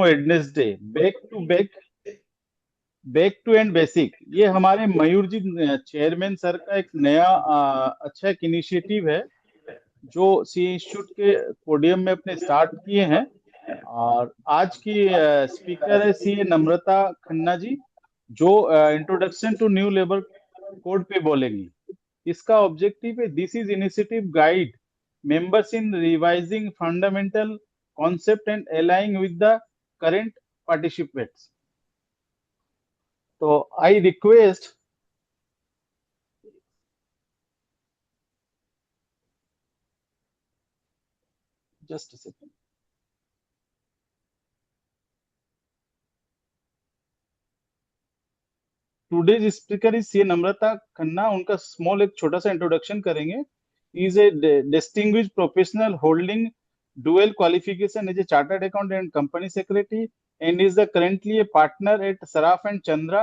Wednesday back to and basic, ये हमारे मयूर जी chairman sir का एक नया अच्छा एक इनिशिएटिव है जो सी इंस्टीट्यूट के पोडियम में अपने स्टार्ट किए हैं। और आज की स्पीकर है सी नम्रता खन्ना जी, जो introduction to new labour code पे बोलेंगी। इसका ऑब्जेक्टिव है this is initiative guide members in revising fundamental concept and aligning with the current participants. तो I request just a second. Today's speaker is C Namrata Khanna. उनका small एक छोटा सा introduction करेंगे। Is a distinguished professional holding dual qualification as a chartered accountant and company secretary, and is the currently a partner at Saraf and Chandra.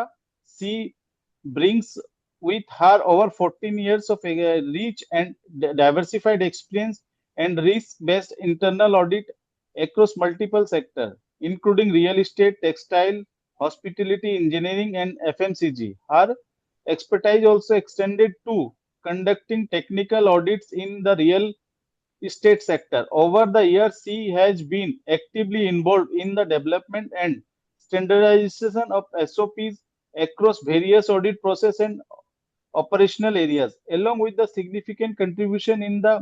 She brings with her over 14 years of rich and diversified experience and risk-based internal audit across multiple sectors, including real estate, textile, hospitality, engineering, and FMCG. Her expertise also extended to conducting technical audits in the real estate sector. Over the years, she has been actively involved in the development and standardization of SOPs across various audit process and operational areas, along with the significant contribution in the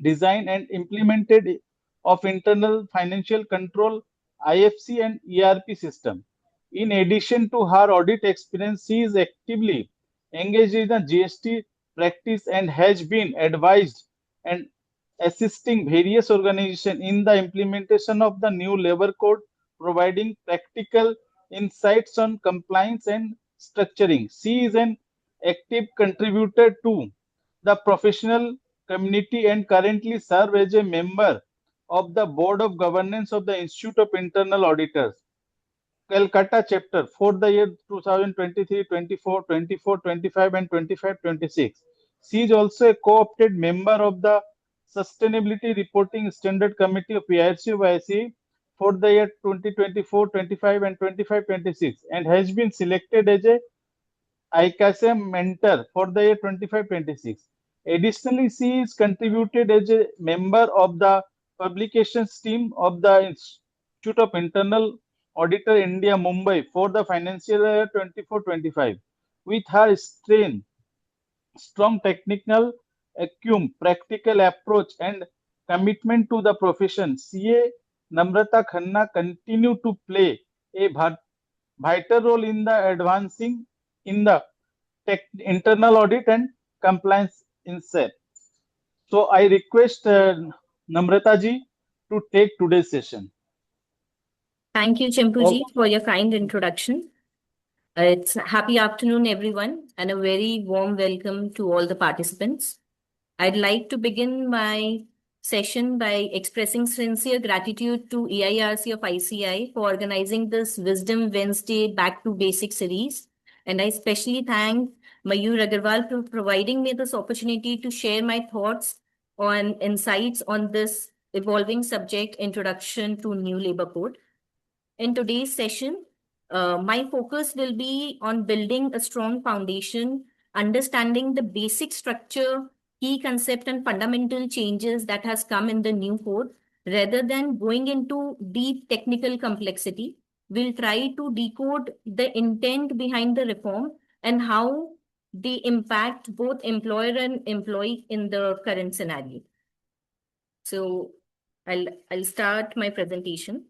design and implemented of internal financial control, IFC and ERP system. In addition to her audit experience, she is actively engaged in the GST practice and has been advised and assisting various organizations in the implementation of the new labor code, providing practical insights on compliance and structuring. She is an active contributor to the professional community and currently serve as a member of the Board of Governance of the Institute of Internal Auditors, Calcutta chapter for the year 2023, 24, 24, 25 and 25, 26. She is also a co-opted member of the Sustainability Reporting Standard Committee of PIRC for the year 2024, 25 and 25, 26 and has been selected as a ICASM mentor for the year 25-26. Additionally, she is contributed as a member of the publications team of the Institute of Internal Auditor India Mumbai for the financial year 24-25. With her strong technical acumen, practical approach, and commitment to the profession, CA Namrata Khanna continue to play a vital role in the advancing in the internal audit and compliance in SEP. So I request Namrata ji to take today's session. Thank you, Chimpu ji, Oh, for your kind introduction. It's happy afternoon, everyone, and a very warm welcome to all the participants. I'd like to begin my session by expressing sincere gratitude to EIRC of ICI for organizing this Wisdom Wednesday Back to Basic series. And I especially thank Mayur Agarwal for providing me this opportunity to share my thoughts on insights on this evolving subject, Introduction to New Labor Code. In today's session, my focus will be on building a strong foundation, understanding the basic structure, key concept and fundamental changes that has come in the new code. Rather than going into deep technical complexity, we'll try to decode the intent behind the reform and how they impact both employer and employee in the current scenario. So I'll start my presentation.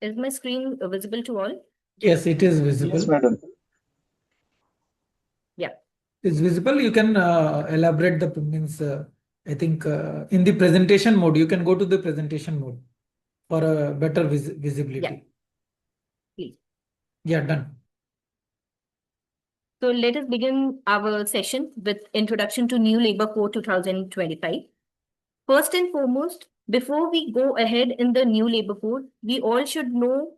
Is my screen visible to all? Yes, it is visible. yes, madam. Yeah. It's visible. You can elaborate the means. I think in the presentation mode, you can go to the presentation mode for a better visibility. Yeah. Please. Yeah, done. So let us begin our session with Introduction to New Labor Code 2025. First and foremost, before we go ahead in the new labor code, we all should know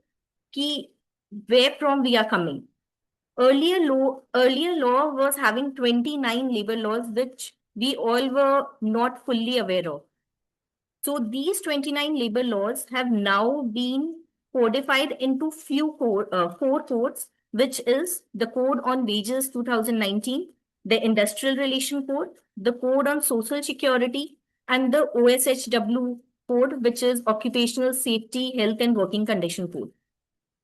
कि where from we are coming. Earlier law was having 29 labor laws, which we all were not fully aware of. So these 29 labor laws have now been codified into four codes, which is the Code on Wages 2019, the Industrial Relation Code, the Code on Social Security, and the OSHW code, which is Occupational Safety, Health and Working Condition Code.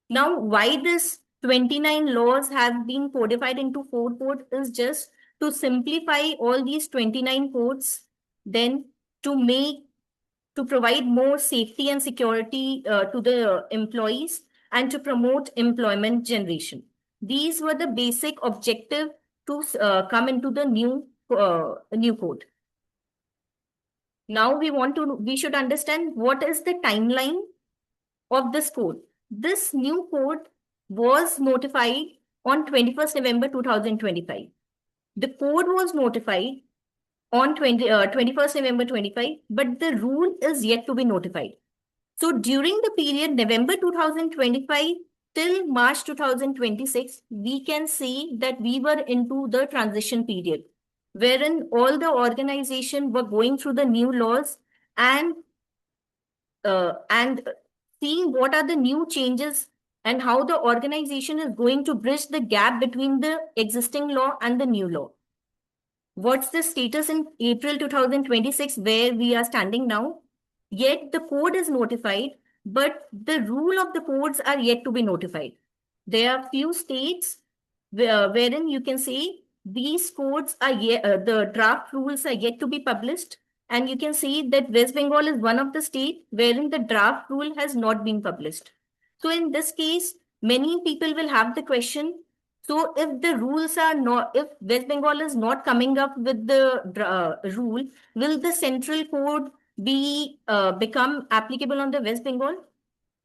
Now, why this 29 laws have been codified into four codes is just to simplify all these 29 codes, then to provide more safety and security to the employees and to promote employment generation. These were the basic objective to come into the new code. Now we should understand what is the timeline of this code. This new code was notified on 21st November 2025. The code was notified on 21st November 25, but the rule is yet to be notified. So during the period November 2025 till March 2026, we can see that we were into the transition period, wherein all the organizations were going through the new laws and seeing what are the new changes and how the organization is going to bridge the gap between the existing law and the new law. What's the status in April 2026 where we are standing now? Yet the code is notified, but the rule of the codes are yet to be notified. There are few states wherein you can see these codes are yet, the draft rules are yet to be published. And you can see that West Bengal is one of the states wherein the draft rule has not been published. So in this case, many people will have the question, so if the rules are not, if West Bengal is not coming up with the rule, will the central code become applicable on the West Bengal?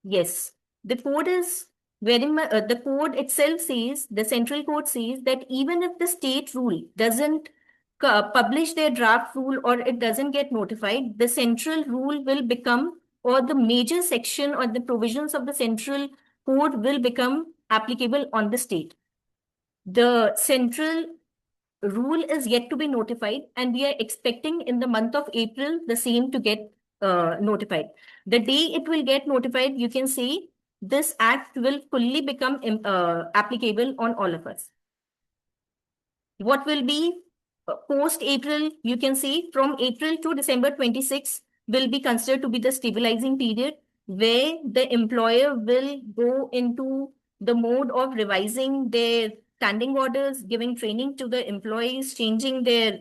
Yes, the code is very much, the code itself says, the central code says that even if the state rule doesn't publish their draft rule or it doesn't get notified, the central rule will become, or the major section or the provisions of the central code will become applicable on the state. The central rule is yet to be notified, and we are expecting in the month of April the same to get notified. The day it will get notified, you can see this act will fully become applicable on all of us. What will be post April? You can see from April to December 26 will be considered to be the stabilizing period, where the employer will go into the mode of revising their standing orders, giving training to the employees, changing their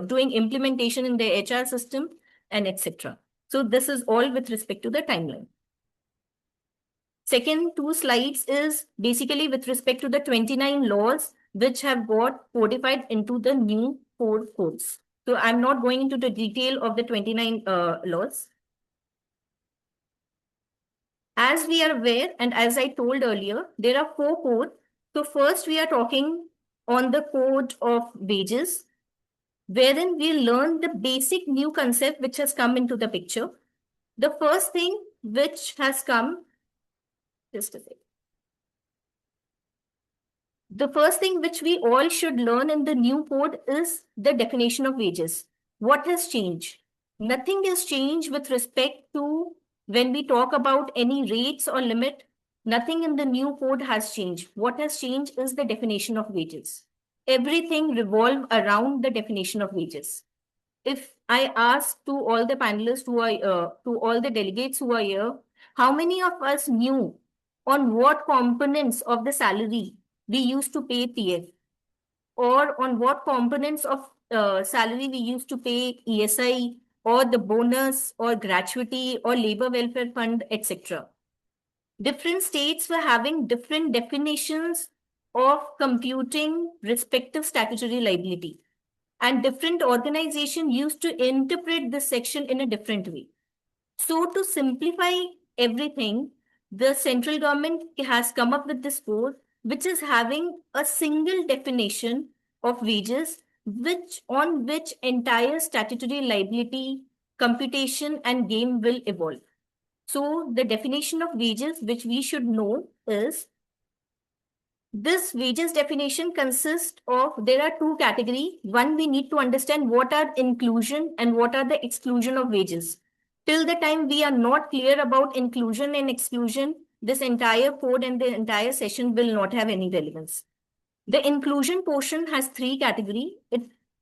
doing implementation in their HR system, and etc. So this is all with respect to the timeline. Second two slides is basically with respect to the 29 laws which have got codified into the new codes. So I'm not going into the detail of the 29 laws. As we are aware, and as I told earlier, there are four codes. So first we are talking on the code of wages, wherein we learn the basic new concept which has come into the picture. The first thing which has come, just a second. The first thing which we all should learn in the new code is the definition of wages. What has changed? Nothing has changed with respect to when we talk about any rates or limit. Nothing in the new code has changed. What has changed is the definition of wages. Everything revolves around the definition of wages. If I ask to all the panelists who are, to all the delegates who are here, how many of us knew on what components of the salary we used to pay PF, or on what components of salary we used to pay ESI, or the bonus, or gratuity, or labor welfare fund, etc. Different states were having different definitions of computing respective statutory liability, and different organizations used to interpret this section in a different way. So to simplify everything, the central government has come up with this code, which is having a single definition of wages, on which entire statutory liability, computation, and game will evolve. So the definition of wages, which we should know, is This wages definition consists of, there are two categories. One, we need to understand what are inclusion and what are the exclusion of wages. Till the time we are not clear about inclusion and exclusion, this entire code and the entire session will not have any relevance. The inclusion portion has three categories.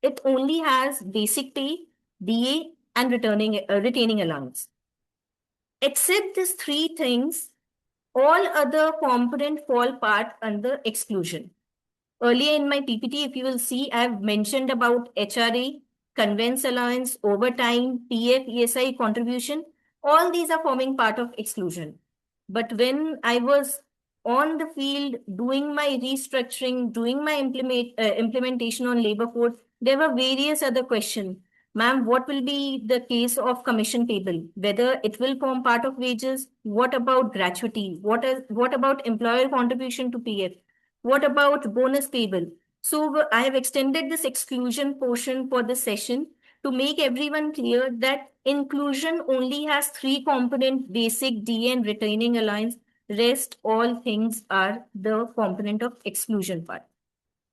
It only has basic pay, DA, and retaining allowance. Except these three things, all other components fall part under exclusion. Earlier in my PPT, if you will see, I have mentioned about HRA, conveyance allowance, overtime, PF, ESI contribution. All these are forming part of exclusion. But when I was on the field doing my restructuring, doing my implementation on labor code, there were various other questions. Ma'am, what will be the case of commission payable? Whether it will form part of wages? What about gratuity? What about employer contribution to PF? What about bonus payable? So I have extended this exclusion portion for this session to make everyone clear that inclusion only has three components: basic, DA, and retaining allowance. Rest all things are the component of exclusion part.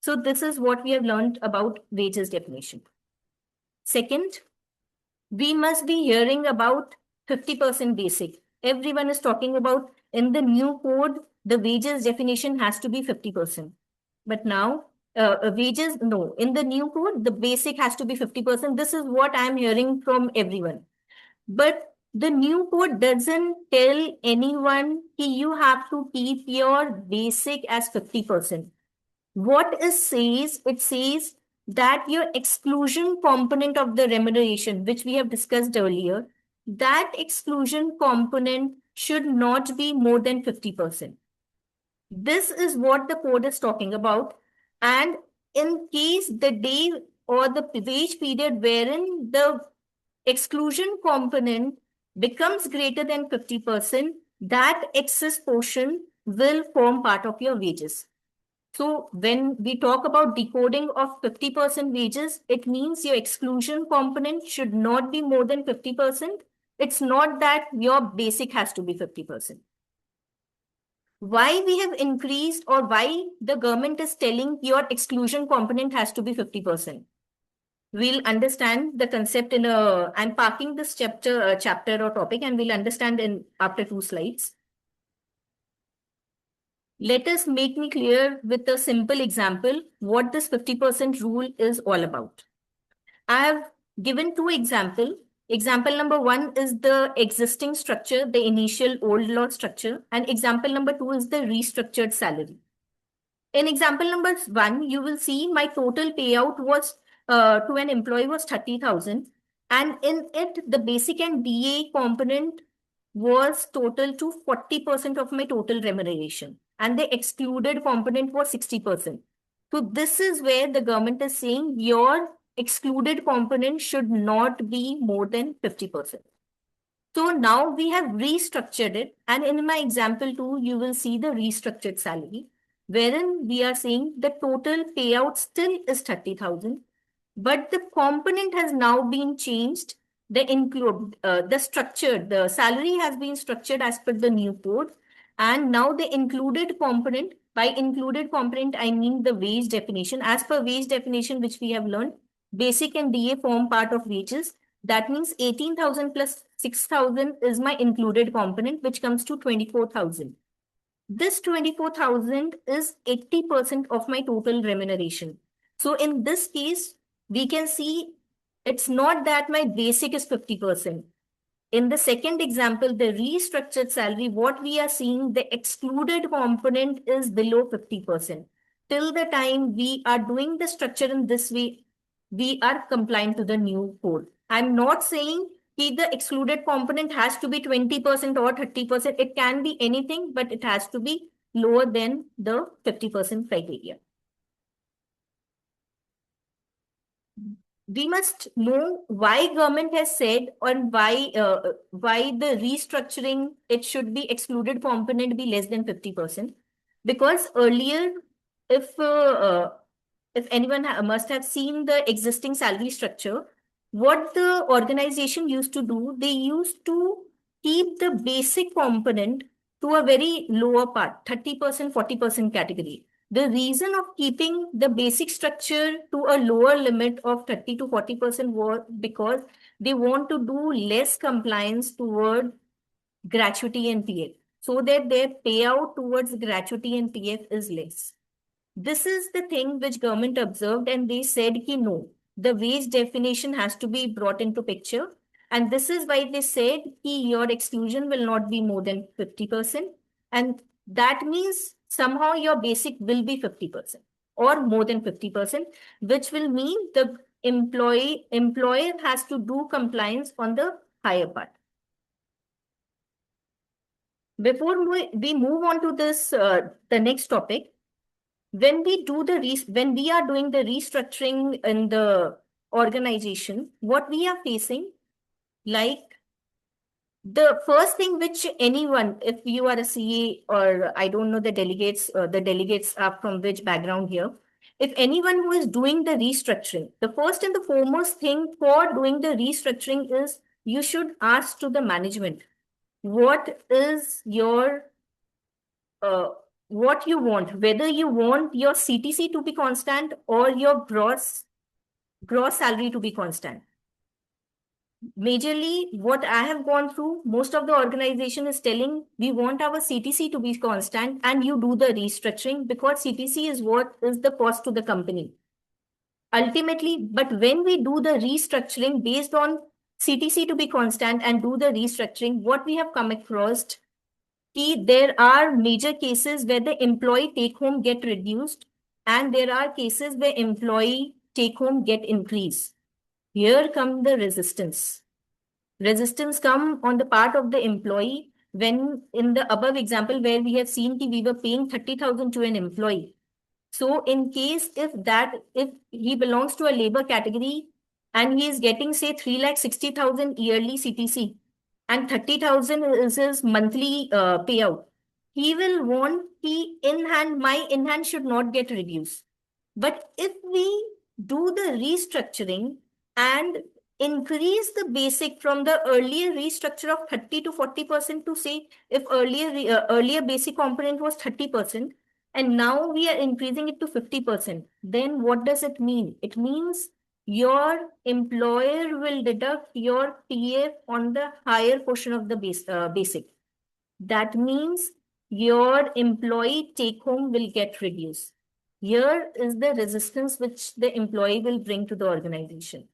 So this is what we have learned about wages definition. Second, we must be hearing about 50% basic. Everyone is talking about in the new code, the wages definition has to be 50%. But now, wages, no. In the new code, the basic has to be 50%. This is what I'm hearing from everyone. But the new code doesn't tell anyone that you have to keep your basic as 50%. What it says that your exclusion component of the remuneration, which we have discussed earlier, that exclusion component should not be more than 50%. This is what the code is talking about. And in case the day or the wage period wherein the exclusion component becomes greater than 50%, that excess portion will form part of your wages. So when we talk about decoding of 50% wages, it means your exclusion component should not be more than 50%. It's not that your basic has to be 50%. Why we have increased, or why the government is telling your exclusion component has to be 50%? We'll understand the concept in I'm parking this chapter or topic, and we'll understand in after 2 slides. Let us make me clear with a simple example what this 50% rule is all about. I have given 2 examples. Example number 1 is the existing structure, the initial old law structure, and example number 2 is the restructured salary. In example number 1, you will see my total payout was to an employee was 30,000, and in it the basic and DA component was total to 40% of my total remuneration, and the excluded component was 60%. So this is where the government is saying your excluded component should not be more than 50%. So now we have restructured it, and in my example 2, you will see the restructured salary, wherein we are saying the total payout still is 30,000, but the component has now been changed. The structure, the salary has been structured as per the new code, and now the included component, by included component, I mean the wage definition. As per wage definition, which we have learned, basic and DA form part of wages. That means 18,000 plus 6,000 is my included component, which comes to 24,000. This 24,000 is 80% of my total remuneration. So in this case, we can see it's not that my basic is 50%. In the second example, the restructured salary, what we are seeing, the excluded component is below 50%. Till the time we are doing the structure in this way, we are compliant to the new code. I'm not saying the excluded component has to be 20% or 30%. It can be anything, but it has to be lower than the 50% criteria. We must know why government has said, and why the restructuring, it should be excluded component be less than 50%. Because earlier, if anyone must have seen the existing salary structure, what the organization used to do, they used to keep the basic component to a very lower part, 30%, 40% category. The reason of keeping the basic structure to a lower limit of 30 to 40% was because they want to do less compliance toward gratuity and PF, so that their payout towards gratuity and PF is less. This is the thing which government observed, and they said ki no, the wage definition has to be brought into picture. And this is why they said ki your exclusion will not be more than 50%. And that means somehow your basic will be 50% or more than 50%, which will mean the employer has to do compliance on the higher part. Before we move on to this, the next topic, when we are doing the restructuring in the organization, what we are facing, like the first thing which anyone, if you are a CA or I don't know the delegates are from which background here, if anyone who is doing the restructuring, the first and the foremost thing for doing the restructuring is you should ask to the management, what is your what you want, whether you want your CTC to be constant or your gross salary to be constant. Majorly, what I have gone through, most of the organization is telling we want our CTC to be constant and you do the restructuring because CTC is what is the cost to the company. Ultimately, but when we do the restructuring based on CTC to be constant and do the restructuring, what we have come across, there are major cases where the employee take home get reduced and there are cases where employee take home get increased. Here come the resistance. Resistance come on the part of the employee when in the above example where we have seen we were paying 30,000 to an employee. So in case if he belongs to a labor category and he is getting say 3,60,000 yearly CTC and 30,000 is his monthly payout, he will want my in hand should not get reduced. But if we do the restructuring and increase the basic from the earlier restructure of 30 to 40% to say if earlier basic component was 30% and now we are increasing it to 50%, then what does it mean? It means your employer will deduct your PF on the higher portion of the basic. That means your employee take home will get reduced. Here is the resistance which the employee will bring to the organization.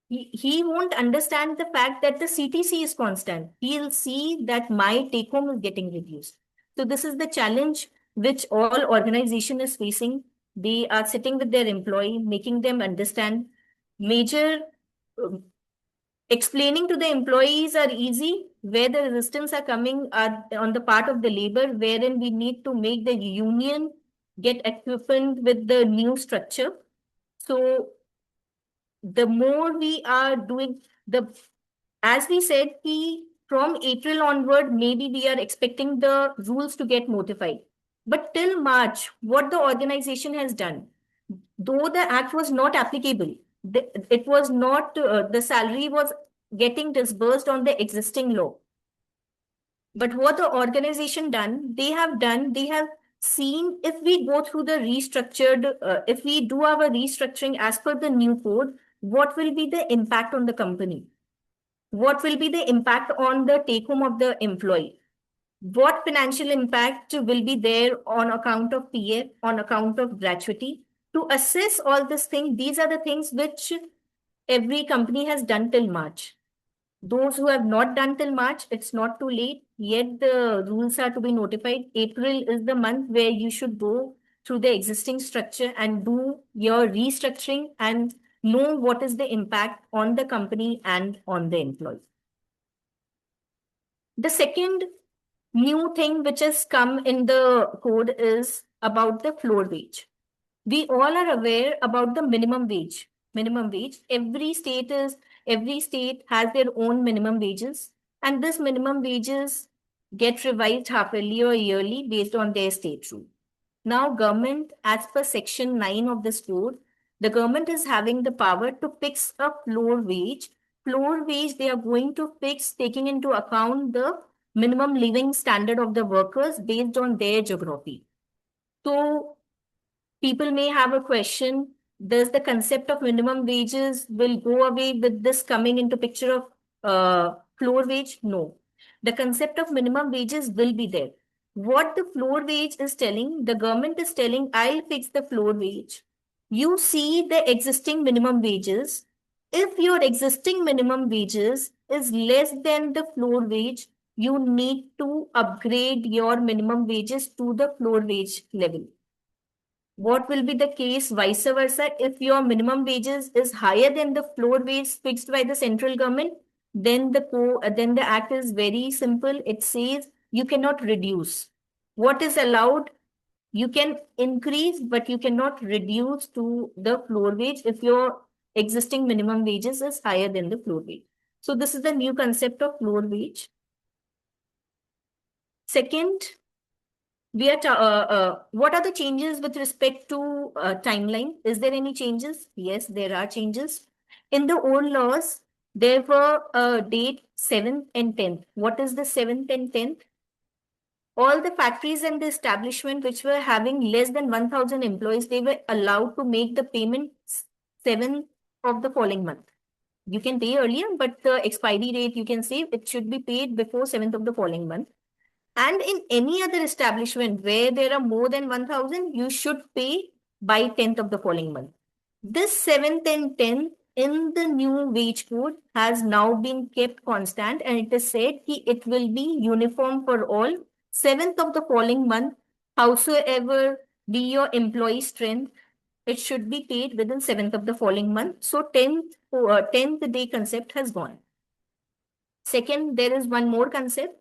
He won't understand the fact that the CTC is constant. He'll see that my take home is getting reduced. So this is the challenge which all organization is facing. They are sitting with their employee, making them understand. Major explaining to the employees are easy. Where the resistance are coming are on the part of the labor, wherein we need to make the union get equipped with the new structure. So the more we are doing as we said, from April onward, maybe we are expecting the rules to get notified. But till March, what the organization has done, though the act was not applicable, it was not, the salary was getting disbursed on the existing law. But what the organization they have seen if we go through the restructured, if we do our restructuring as per the new code, what will be the impact on the company? What will be the impact on the take home of the employee? What financial impact will be there on account of PF, on account of gratuity? To assess all this thing, these are the things which every company has done till March. Those who have not done till March, it's not too late. Yet the rules are to be notified. April is the month where you should go through the existing structure and do your restructuring and know what is the impact on the company and on the employee. The second new thing which has come in the code is about the floor wage. We all are aware about the minimum wage. Every state has their own minimum wages, and this minimum wages get revised half-yearly or yearly based on their state rule. Now, government, as per Section 9 of this code, the government is having the power to fix a floor wage. Floor wage they are going to fix taking into account the minimum living standard of the workers based on their geography. So People may have a question, does the concept of minimum wages will go away with this coming into picture of floor wage? No. The concept of minimum wages will be there. What the floor wage is telling, the government is telling, I'll fix the floor wage. You see the existing minimum wages. If your existing minimum wages is less than the floor wage, you need to upgrade your minimum wages to the floor wage level. What will be the case vice versa? If your minimum wages is higher than the floor wage fixed by the central government, then the act is very simple. It says you cannot reduce. What is allowed? You can increase, but you cannot reduce to the floor wage if your existing minimum wages is higher than the floor wage. So this is the new concept of floor wage. Second, what are the changes with respect to timeline? Is there any changes? Yes, there are changes. In the old laws, there were date 7th and 10th. What is the 7th and 10th? All the factories and the establishment which were having less than 1,000 employees, they were allowed to make the payment 7th of the following month. You can pay earlier, but the expiry date, you can say it should be paid before 7th of the following month. And in any other establishment where there are more than 1,000, you should pay by 10th of the following month. This 7th and 10th in the new wage code has now been kept constant, and it is said that it will be uniform for all. 7th of the following month, howsoever be your employee strength, it should be paid within 7th of the following month. So 10th day concept has gone. Second, there is one more concept.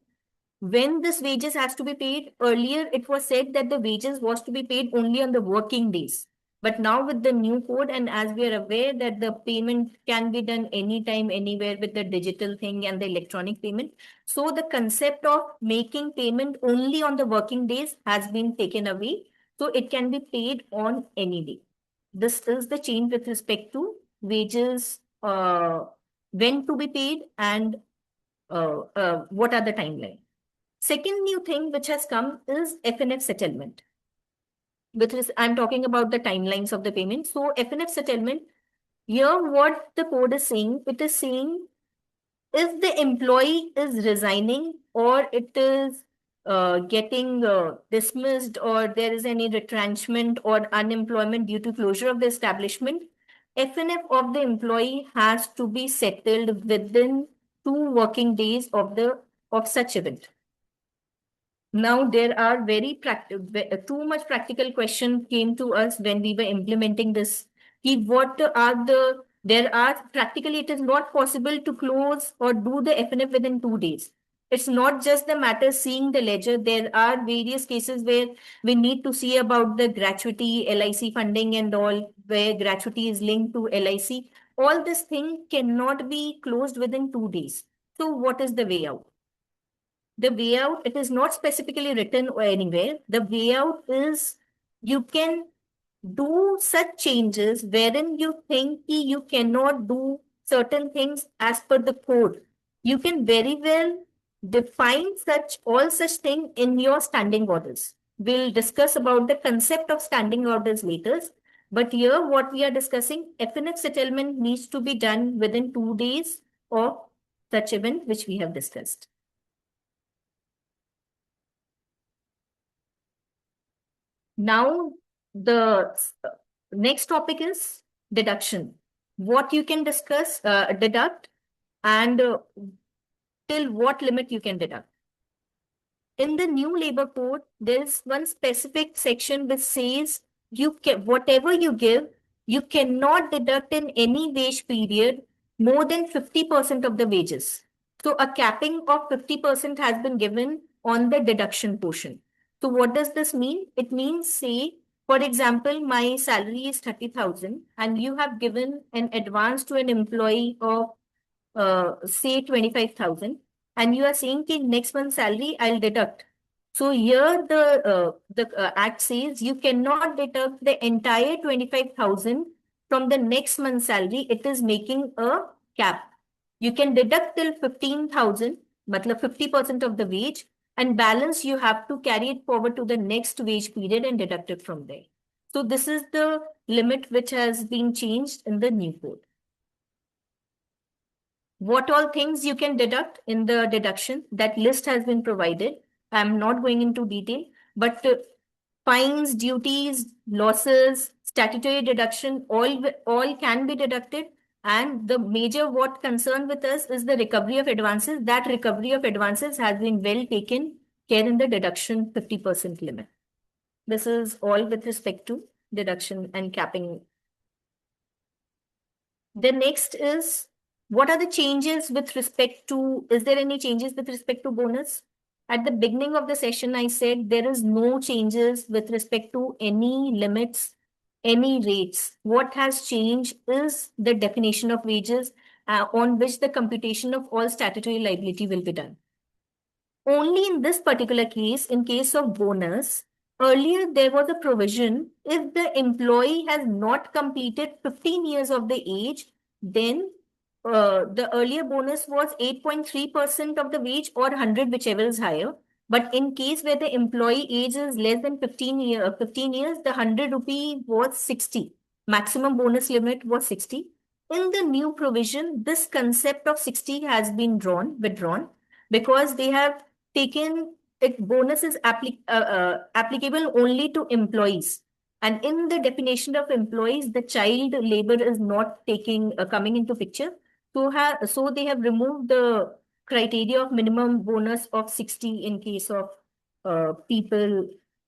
When this wages has to be paid, earlier it was said that the wages was to be paid only on the working days. But now with the new code, and as we are aware that the payment can be done anytime, anywhere with the digital thing and the electronic payment. So the concept of making payment only on the working days has been taken away. So it can be paid on any day. This is the change with respect to wages, when to be paid and what are the timeline. Second new thing which has come is FNF settlement. I'm talking about the timelines of the payment. So FNF settlement, here what the code is saying, it is saying if the employee is resigning or it is getting dismissed or there is any retrenchment or unemployment due to closure of the establishment, FNF of the employee has to be settled within 2 working days of such event. Now there are too much practical question came to us when we were implementing this. Practically it is not possible to close or do the FNF within 2 days. It's not just the matter seeing the ledger. There are various cases where we need to see about the gratuity, LIC funding and all, where gratuity is linked to LIC. All this thing cannot be closed within 2 days. So what is the way out? The way out, it is not specifically written anywhere. The way out is you can do such changes wherein you think you cannot do certain things as per the code. You can very well define all such things in your standing orders. We'll discuss about the concept of standing orders later. But here what we are discussing, FNF settlement needs to be done within 2 days of such event which we have discussed. Now, the next topic is deduction. What you can deduct and till what limit you can deduct. In the new labor code, there is one specific section which says whatever you give, you cannot deduct in any wage period more than 50% of the wages. So a capping of 50% has been given on the deduction portion. So what does this mean? It means, say, for example, my salary is 30,000 and you have given an advance to an employee of, say, 25,000 and you are saying that next month's salary I'll deduct. So here the act says you cannot deduct the entire 25,000 from the next month's salary. It is making a cap. You can deduct till 15,000, matlab 50% of the wage, and balance you have to carry it forward to the next wage period and deduct it from there. So this is the limit which has been changed in the new code. What all things you can deduct in the deduction, that list has been provided. I'm not going into detail, but fines, duties, losses, statutory deduction, all can be deducted. And the major what concern with us is the recovery of advances. That recovery of advances has been well taken care in the deduction 50% limit. This is all with respect to deduction and capping. The next is, what are the changes with respect to, is there any changes with respect to bonus? At the beginning of the session, I said there is no changes with respect to any limits, any rates. What has changed is the definition of wages on which the computation of all statutory liability will be done. Only in this particular case, in case of bonus, earlier there was a provision, if the employee has not completed 15 years of the age, then the earlier bonus was 8.3% of the wage or 100, whichever is higher. But in case where the employee age is less than 15 years, the 100 rupee was 60. Maximum bonus limit was 60. In the new provision, this concept of 60 has been withdrawn, because they have taken it, bonus is applicable only to employees. And in the definition of employees, the child labor is not coming into picture. So they have removed the criteria of minimum bonus of 60 in case of people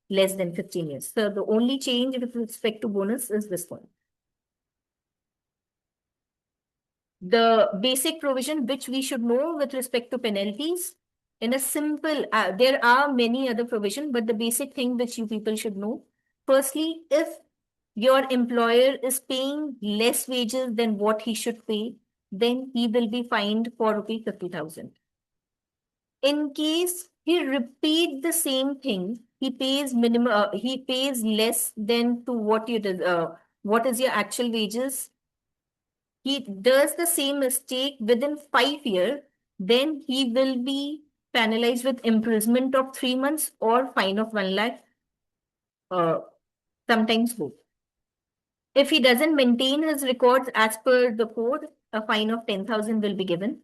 less than 15 years. So the only change with respect to bonus is this one. The basic provision which we should know with respect to penalties, in a simple, there are many other provisions, but the basic thing which you people should know. Firstly, if your employer is paying less wages than what he should pay, then he will be fined for rupee 50,000. In case he repeat the same thing, he pays he pays less than to what what is your actual wages. He does the same mistake within 5 years, then he will be penalized with imprisonment of 3 months or fine of 1 lakh, sometimes both. If he doesn't maintain his records as per the code, a fine of 10,000 will be given.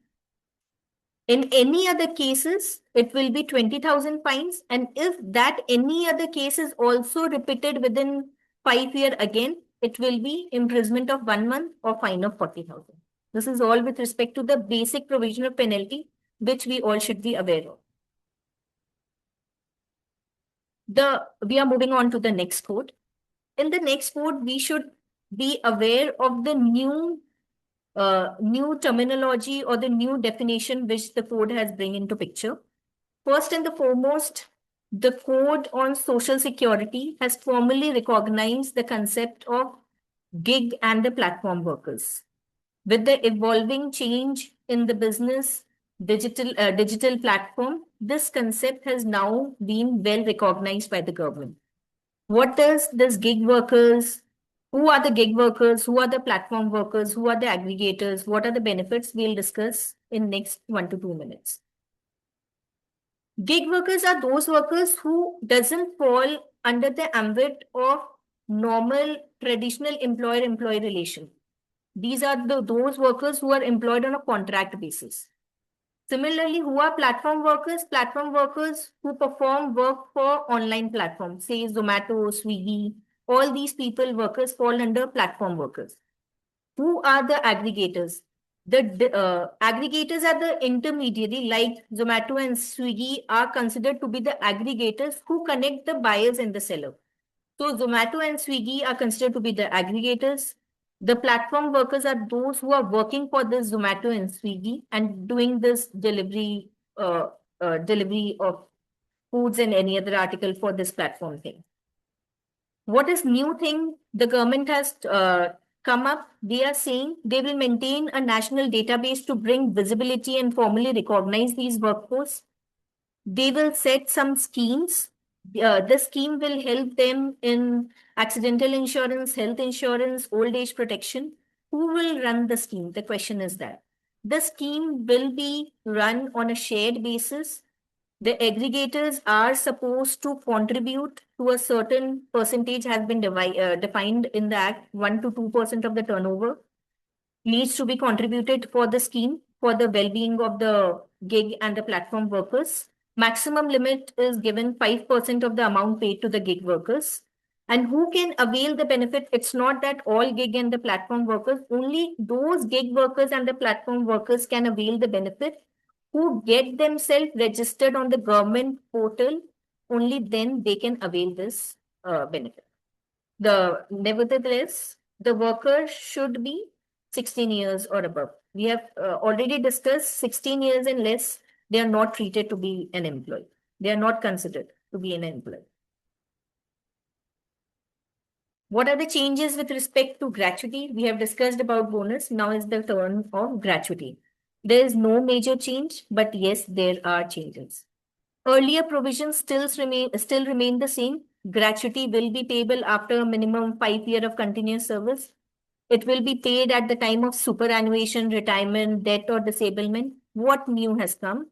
In any other cases, it will be 20,000 fines. And if that any other case is also repeated within 5 years again, it will be imprisonment of 1 month or fine of 40,000. This is all with respect to the basic provision of penalty, which we all should be aware of. We are moving on to the next code. In the next code, we should be aware of the new terminology or the new definition which the code has bring into picture. First and the foremost, the Code on Social Security has formally recognized the concept of gig and the platform workers. With the evolving change in the business digital platform, this concept has now been well recognized by the government. What does this gig workers? Who are the gig workers? Who are the platform workers? Who are the aggregators? What are the benefits? We'll discuss in next 1 to 2 minutes. Gig workers are those workers who doesn't fall under the ambit of normal traditional employer-employee relation. These are those workers who are employed on a contract basis. Similarly, who are platform workers? Platform workers who perform work for online platforms, say Zomato, Swiggy. All these workers fall under platform workers. Who are the aggregators? The aggregators are the intermediary, like Zomato and Swiggy are considered to be the aggregators who connect the buyers and the seller. So Zomato and Swiggy are considered to be the aggregators. The platform workers are those who are working for the Zomato and Swiggy and doing this delivery of foods and any other article for this platform thing. What is new thing the government has come up? They are saying they will maintain a national database to bring visibility and formally recognize these workforce. They will set some schemes. The scheme will help them in accidental insurance, health insurance, old age protection. Who will run the scheme? The question is that. The scheme will be run on a shared basis The aggregators are supposed to contribute to a certain percentage has been defined in the Act, 1 to 2% of the turnover needs to be contributed for the scheme for the well-being of the gig and the platform workers. Maximum limit is given 5% of the amount paid to the gig workers. And who can avail the benefit? It's not that all gig and the platform workers, only those gig workers and the platform workers can avail the benefit who get themselves registered on the government portal. Only then they can avail this benefit. Nevertheless, the worker should be 16 years or above. We have already discussed 16 years and less, they are not treated to be an employee. They are not considered to be an employee. What are the changes with respect to gratuity? We have discussed about bonus. Now is the turn of gratuity. There is no major change, but yes, there are changes. Earlier provisions still remain the same. Gratuity will be payable after a minimum 5 years of continuous service. It will be paid at the time of superannuation, retirement, death, or disablement. What new has come?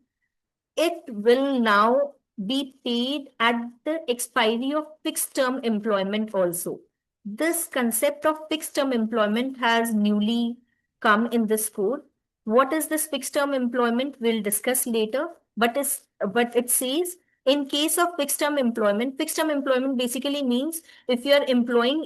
It will now be paid at the expiry of fixed term employment also. This concept of fixed term employment has newly come in this code. What is this fixed term employment? We'll discuss later, but it says in case of fixed term employment basically means if you're employing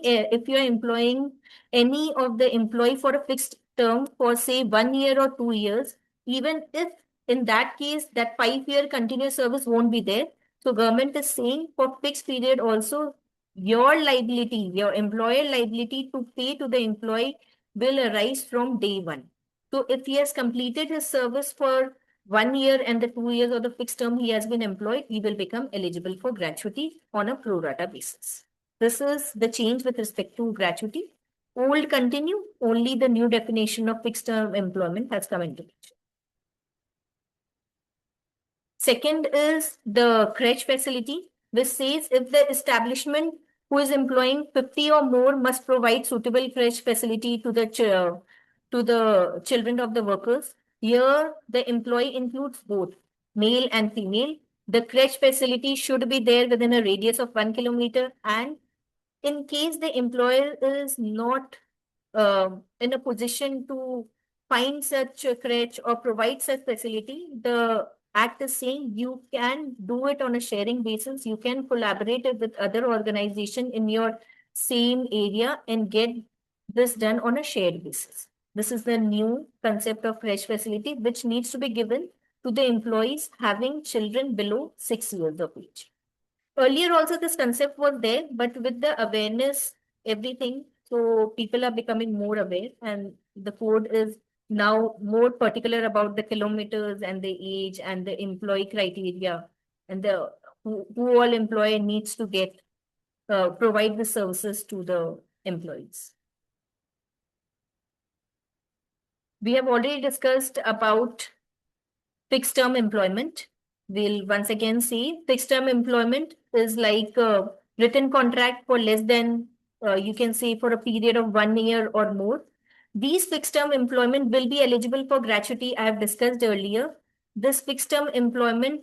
any of the employee for a fixed term for say 1 year or 2 years, even if in that case, that 5-year continuous service won't be there. So government is saying for fixed period also, your liability, your employer liability to pay to the employee will arise from day one. So if he has completed his service for 1 year and the 2 years of the fixed term he has been employed, he will become eligible for gratuity on a pro rata basis. This is the change with respect to gratuity. Old continue, only the new definition of fixed term employment has come into picture. Second is the crèche facility, which says if the establishment who is employing 50 or more must provide suitable crèche facility to the children of the workers. Here, the employee includes both male and female. The crèche facility should be there within a radius of 1 kilometer, and in case the employer is not in a position to find such a crèche or provide such facility, the Act is saying you can do it on a sharing basis. You can collaborate with other organization in your same area and get this done on a shared basis. This is the new concept of crèche facility, which needs to be given to the employees having children below 6 years of age. Earlier also this concept was there, but with the awareness, everything, so people are becoming more aware and the code is now more particular about the kilometers and the age and the employee criteria and the who all employer needs to get provide the services to the employees. We have already discussed about fixed term employment. We'll once again see fixed term employment is like a written contract for less than you can say for a period of 1 year or more. These fixed term employment will be eligible for gratuity. I have discussed earlier. This fixed term employment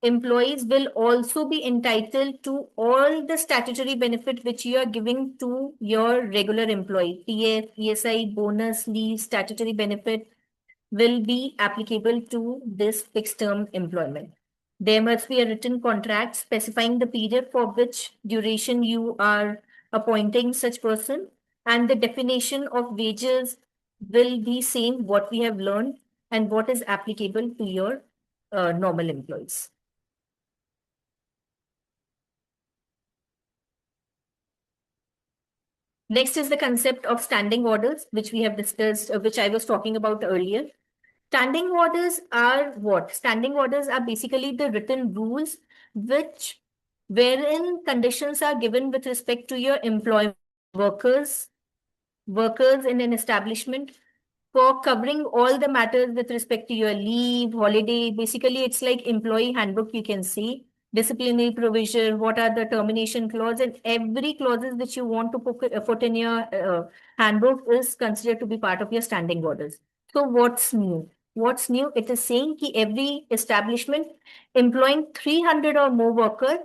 employees will also be entitled to all the statutory benefit which you are giving to your regular employee. PF, ESI, bonus, leave, statutory benefit will be applicable to this fixed term employment. There must be a written contract specifying the period for which duration you are appointing such person, and the definition of wages will be same what we have learned and what is applicable to your normal employees. Next is the concept of standing orders, which we have discussed, which I was talking about earlier. Standing orders are what? Standing orders are basically the written rules wherein conditions are given with respect to your employment workers in an establishment for covering all the matters with respect to your leave, holiday. Basically, it's like employee handbook, you can see. Disciplinary provision, what are the termination clause, and every clauses which you want to put in your handbook is considered to be part of your standing orders. So what's new? What's new? It is saying that every establishment employing 300 or more worker,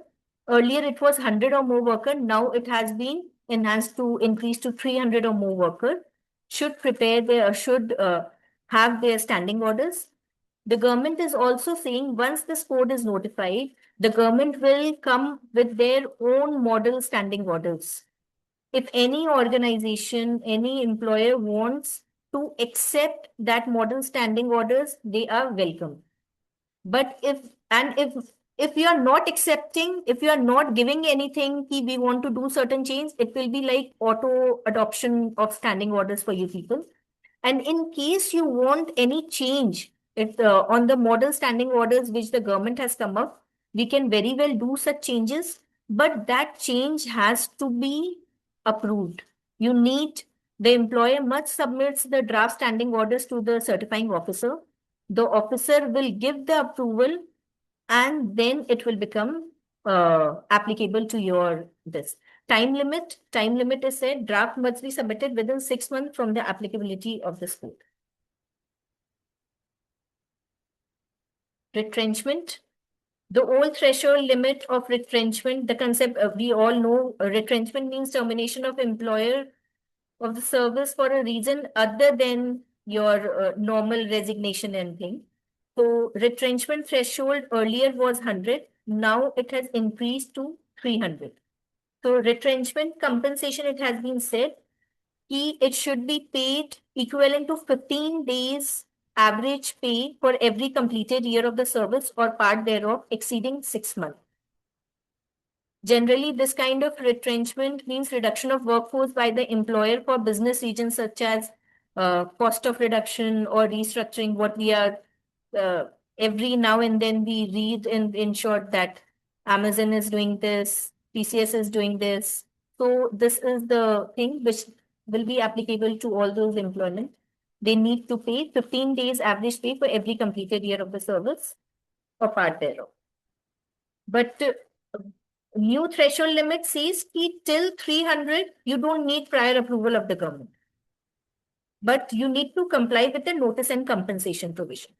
earlier it was 100 or more worker, now it has been enhanced to increase to 300 or more worker, should have their standing orders. The government is also saying once this code is notified, the government will come with their own model standing orders. If any organization, any employer wants to accept that model standing orders, they are welcome. But if you are not accepting, if you are not giving anything, we want to do certain change, it will be like auto adoption of standing orders for you people. And in case you want any change on the model standing orders which the government has come up, we can very well do such changes, but that change has to be approved. The employer must submit the draft standing orders to the certifying officer. The officer will give the approval and then it will become applicable to your this. Time limit is said draft must be submitted within 6 months from the applicability of this code. Retrenchment. The old threshold limit of retrenchment, the concept we all know, retrenchment means termination of employer of the service for a reason other than your normal resignation and thing. So retrenchment threshold earlier was 100, now it has increased to 300. So retrenchment compensation, it has been said, it should be paid equivalent to 15 days average pay for every completed year of the service or part thereof exceeding 6 months. Generally, this kind of retrenchment means reduction of workforce by the employer for business reasons such as cost of reduction or restructuring. What we are every now and then we read in short that Amazon is doing this, TCS is doing this. So this is the thing which will be applicable to all those employment. They need to pay 15 days average pay for every completed year of the service or part thereof. But new threshold limit says till 300, you don't need prior approval of the government. But you need to comply with the notice and compensation provision.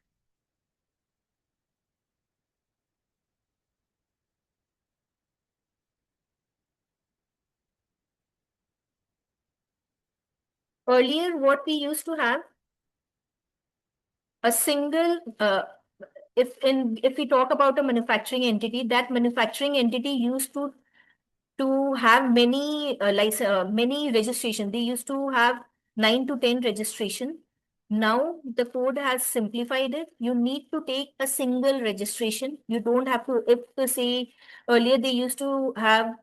Earlier, what we used to have, a single, if we talk about a manufacturing entity, that manufacturing entity used to have many many registration. They used to have 9 to 10 registration. Now the code has simplified it. You need to take a single registration. You don't have to, if say earlier they used to have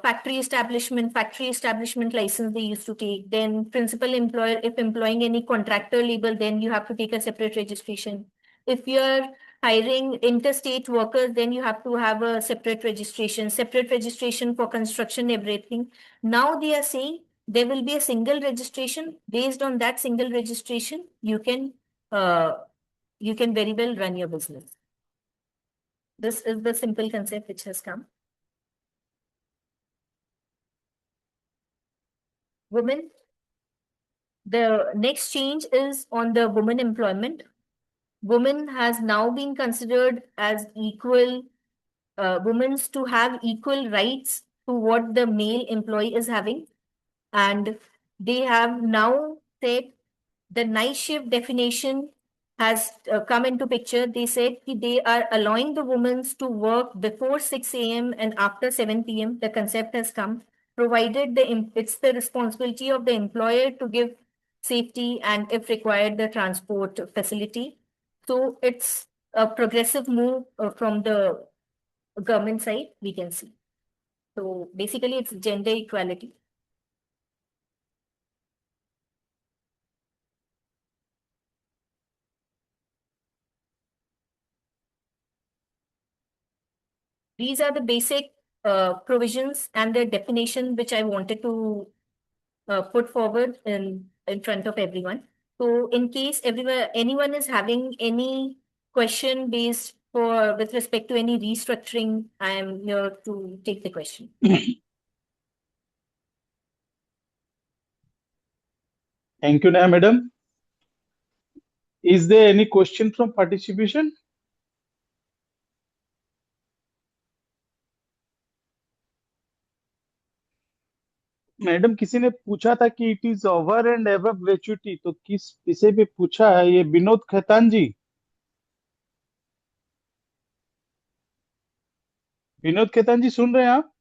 factory establishment license they used to take. Then principal employer, if employing any contractor label, then you have to take a separate registration. If you're hiring interstate workers, then you have to have a separate registration for construction, everything. Now they are saying there will be a single registration. Based on that single registration, you can very well run your business. This is the simple concept which has come. Women. The next change is on the women employment. Women has now been considered as equal, women to have equal rights to what the male employee is having. And they have now said the night shift definition has come into picture. They said they are allowing the women to work before 6 a.m. and after 7 p.m. The concept has come, provided it's the responsibility of the employer to give safety and if required the transport facility. So it's a progressive move from the government side, we can see. So basically it's gender equality. These are the basic provisions and the definition which I wanted to put forward in front of everyone. So in case anyone is having any question with respect to any restructuring, I am here to take the question. Thank you, Neha, madam. Is there any question from participation? Madam किसी ने पूछा था कि it is over and above gratuity, तो किस विषय पे पूछा है? ये विनोद खेतान जी, विनोद खेतान जी सुन रहे हैं आप?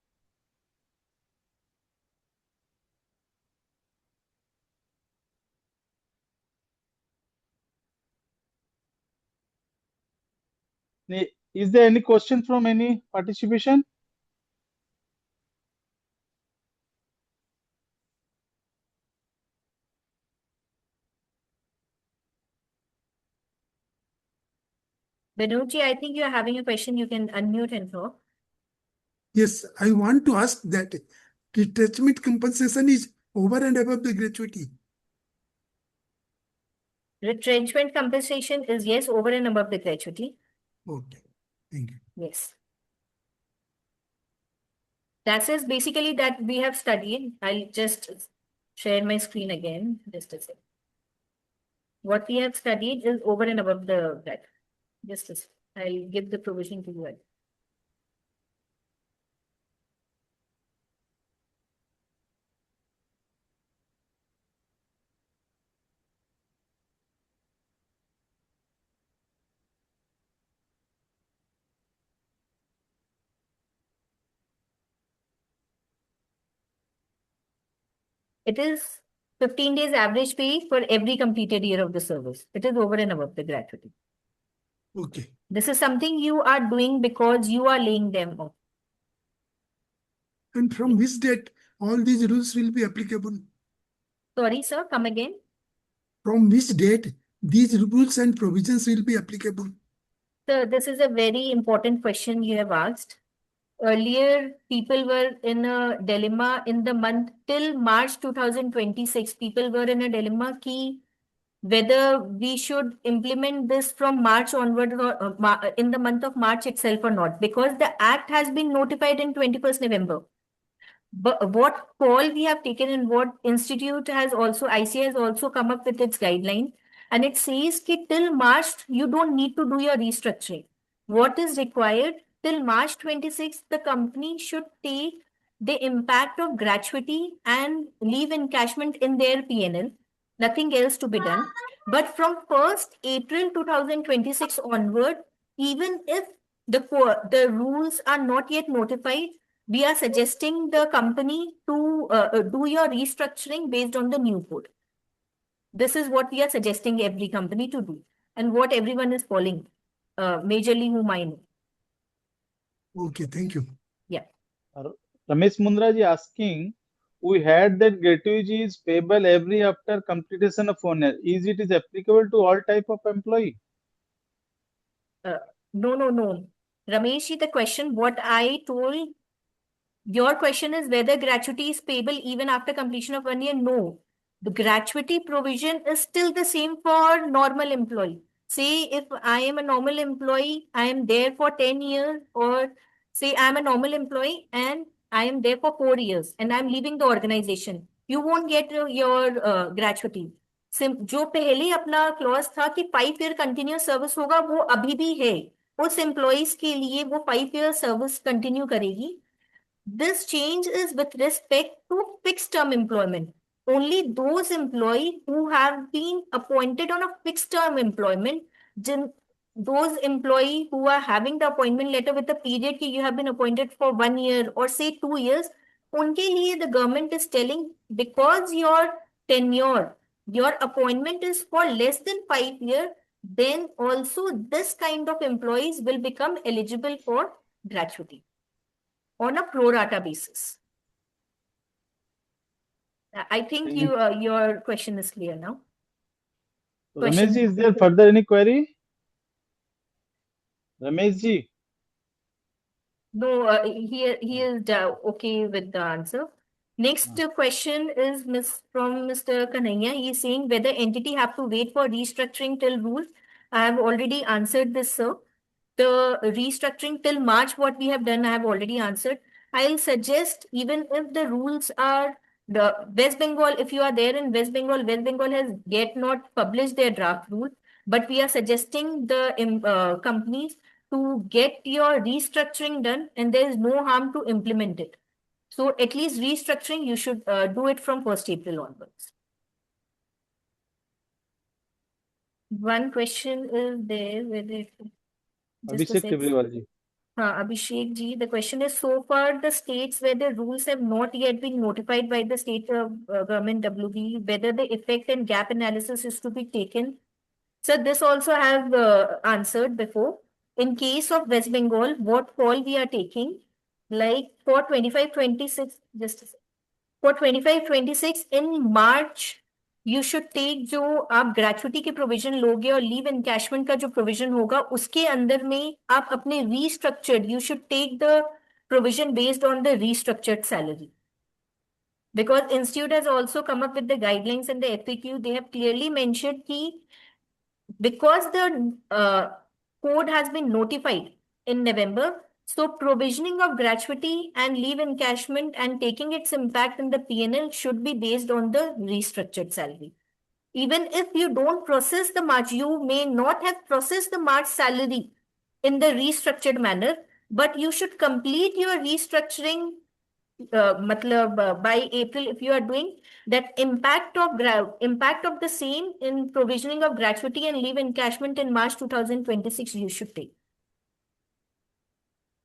Is there any question from any participation? Benoji, I think you are having a question. You can unmute and talk. Yes, I want to ask that detachment compensation is over and above the gratuity. Retrenchment compensation is, yes, over and above the gratuity. Okay, thank you. Yes. That is basically that we have studied. I'll just share my screen again. Just a second. What we have studied is over and above the that. Just a second. I'll give the provision to you. It is 15 days average pay for every completed year of the service. It is over and above the gratuity. Okay, This is something you are doing because you are laying them off. and from which date all these rules will be applicable? Sorry, sir, come again. From which date these rules and provisions will be applicable? So this is a very important question you have asked. Earlier, people were in a dilemma in the month till March 2026. People were in a dilemma ki whether we should implement this from March onward or in the month of March itself or not, because the act has been notified in 21st November. But what call we have taken and what institute has also, ICA has also come up with its guideline, and it says that till March, you don't need to do your restructuring. What is required till March 26th, the company should take the impact of gratuity and leave encashment in their PNL. Nothing else to be done. But from 1st April 2026 onward, even if the rules are not yet notified, we are suggesting the company to do your restructuring based on the new code. This is what we are suggesting every company to do, and what everyone is following, majorly whom I know. Okay, thank you. Yeah. Ramesh Mundra ji asking, we had that gratuity is payable every after completion of 1 year. Is it is applicable to all type of employee? No. Ramesh, the question, what I told, your question is whether gratuity is payable even after completion of 1 year. No. The gratuity provision is still the same for normal employee. Say if I am a normal employee, I am there for 10 years, or say I am a normal employee and I am there for 4 years and I'm leaving the organization. You won't get your gratuity. जो पहले अपना clause था कि 5 year continuous service होगा, वो अभी भी है. उस एम्प्लॉइज के लिए वो 5 ईयर सर्विस कंटिन्यू करेगी. This change is with respect to fixed term employment. Only those employees who have been appointed on a fixed term employment, those employees who are having the appointment letter with the period that you have been appointed for 1 year or say 2 years, unke liye the government is telling, because your tenure, your appointment is for less than 5 years, then also this kind of employees will become eligible for gratuity on a pro rata basis. I think your question is clear now. Ramesh ji, is there further any query? Ramesh ji? No, he is okay with the answer. Next question is from Mr. Kanhaiya. He is saying whether entity have to wait for restructuring till rules. I have already answered this, sir. The restructuring till March, what we have done, I have already answered. I'll suggest, even if the rules are the West Bengal, if you are there in West Bengal has yet not published their draft rule. but we are suggesting the companies to get your restructuring done, and there is no harm to implement it. So at least restructuring, you should do it from 1st April onwards. One question is there, whether just a Abhishek sec. Tibriwal ji. Abhishek ji, the question is, so far the states where the rules have not yet been notified by the state government WB, whether the effect and gap analysis is to be taken. So this also I have answered before. In case of West Bengal, what call we are taking, like for 25-26, just a sec. For 25-26 in March, you should take जो आप gratuity के provision लोगे और leave encashment का जो provision होगा उसके अंदर में आप अपने restructured you should take the provision based on the restructured salary. Because institute has also come up with the guidelines and the FAQ, they have clearly mentioned कि because the code has been notified in November, so provisioning of gratuity and leave encashment and taking its impact in the PNL should be based on the restructured salary. Even if you don't process the March, you may not have processed the March salary in the restructured manner, but you should complete your restructuring by April if you are doing that impact of the same in provisioning of gratuity and leave encashment in March 2026 you should take.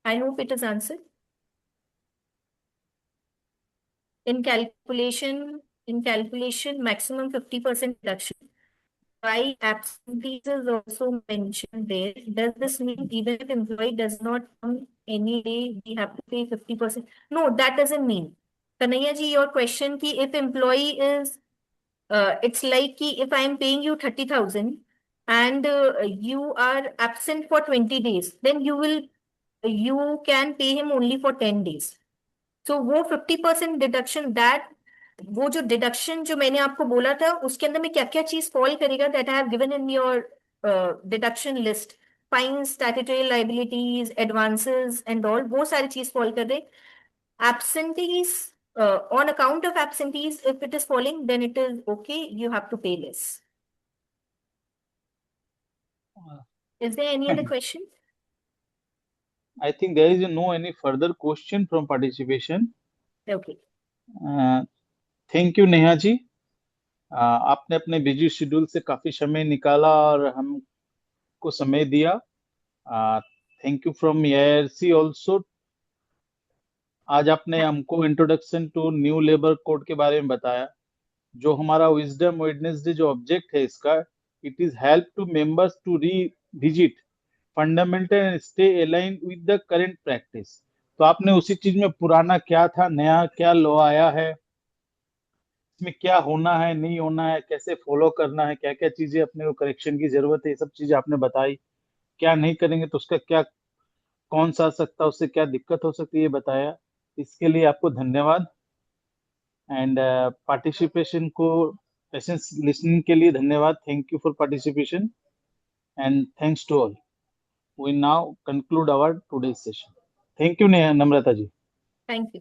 I hope it is answered. In calculation, maximum 50% reduction. Why absentees is also mentioned there. Does this mean even if employee does not come any day, we have to pay 50%? No, that doesn't mean. Kanaya ji, your question ki if employee is, it's like ki if I am paying you 30,000 and you are absent for 20 days, then you can pay him only for 10 days. So वो 50% deduction that वो जो deduction जो मैंने आपको बोला था उसके अंदर में क्या क्या चीज फॉल करेगा that I have given in your deduction list, fine, statutory liabilities, advances and all, वो सारी चीज फॉल कर रहे. Absentees on account of absentees, if it is falling, then it is okay, you have to pay less. Is there any other question? I think there is no any further question from participation. Okay. Thank you Neha ji. आपने अपने busy schedule से काफी समय निकाला और हमको समय दिया. Thank you from AIRC also. आज आपने हमको introduction to new labour code के बारे में बताया. जो हमारा विजडम वेडनेसडे जो ऑब्जेक्ट है इसका, it is help to members to revisit fundamental and stay aligned with the current practice. तो आपने उसी चीज में पुराना क्या था, नया क्या लो आया है, इसमें क्या होना है, नहीं होना है, कैसे फॉलो करना है, क्या क्या चीजें अपने को करेक्शन की जरूरत है, ये सब चीजें आपने बताई. क्या नहीं करेंगे तो उसका क्या कौन सा आ सकता है, उससे क्या दिक्कत हो सकती है, ये बताया. इसके लिए आपको धन्यवाद. एंड पार्टिसिपेशन को पेशेंस लिसनिंग के लिए धन्यवाद. Thank you for participation and thanks to all. We now conclude our today's session. Thank you Namrata ji. Thank you.